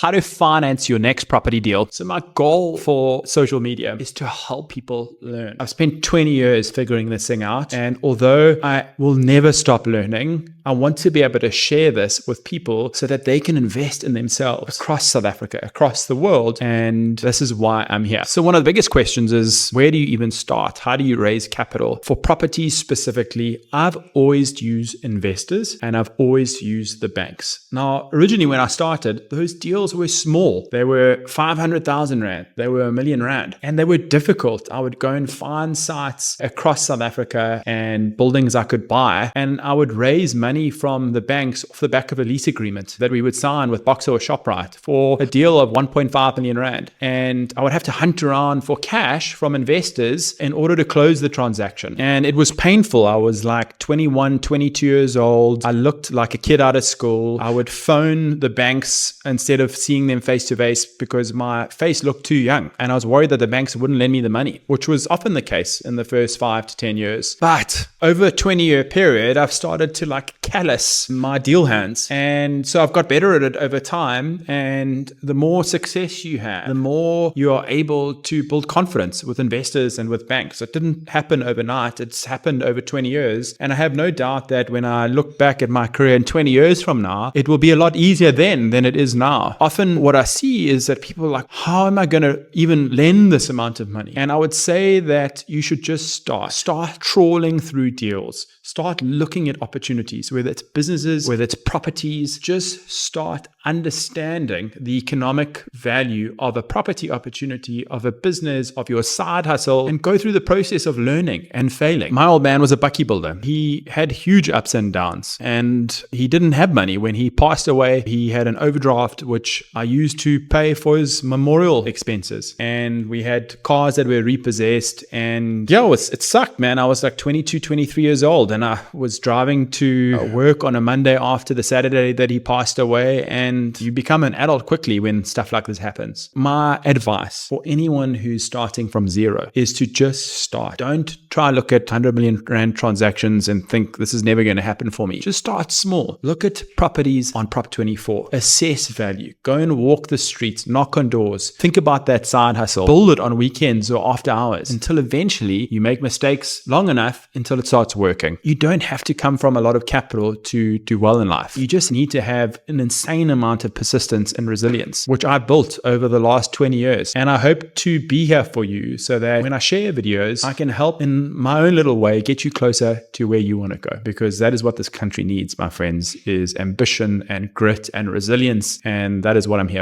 how to finance your next property deal. So my goal for social media is to help people learn. I've spent 20 years figuring this thing out. And although I will never stop learning, I want to be able to share this with people so that they can invest in themselves across South Africa, across the world. And this is why I'm here. So one of the biggest questions is, where do you even start? How do you raise capital? For properties specifically, I've always used investors and I've always used the banks. Now, originally when I started, those deals were small. They were 500,000 Rand. They were R1,000,000 and they were difficult. I would go and find sites across South Africa and buildings I could buy, and I would raise money from the banks off the back of a lease agreement that we would sign with Boxer or ShopRite for a deal of 1.5 million Rand. And I would have to hunt around for cash from investors in order to close the transaction. And it was painful. I was like 21, 22 years old. I looked like a kid out of school. I would phone the banks instead of seeing them face to face because my face looked too young. And I was worried that the banks wouldn't lend me the money, which was often the case in the first 5 to 10 years. But over a 20-year period, I've started to callous my deal hands. And so I've got better at it over time. And the more success you have, the more you are able to build confidence with investors and with banks. It didn't happen overnight. It's happened over 20 years. And I have no doubt that when I look back at my career in 20 years from now, it will be a lot easier then than it is now. Often what I see is that people are like, how am I going to even lend this amount of money? And I would say that you should just start trawling through deals. Start looking at opportunities, whether it's businesses, whether it's properties. Just start understanding the economic value of a property opportunity, of a business, of your side hustle, and go through the process of learning and failing. My old man was a bakkie builder. He had huge ups and downs, and he didn't have money. When he passed away, he had an overdraft, which I used to pay for his memorial expenses. And we had cars that were repossessed, and it sucked, man. I was like 22, 23 years old, and I was driving to work on a Monday after the Saturday that he passed away, and you become an adult quickly when stuff like this happens. My advice for anyone who's starting from zero is to just start. Don't try to look at 100 million Rand transactions and think this is never going to happen for me. Just start small. Look at properties on Prop24. Assess value. Go and walk the streets, knock on doors. Think about that side hustle. Build it on weekends or after hours until eventually you make mistakes long enough until it starts working. You don't have to come from a lot of capital to do well in life. You just need to have an insane amount of persistence and resilience, which I built over the last 20 years. And I hope to be here for you so that when I share videos, I can help in my own little way get you closer to where you want to go, because that is what this country needs, my friends, is ambition and grit and resilience. And that is what I'm here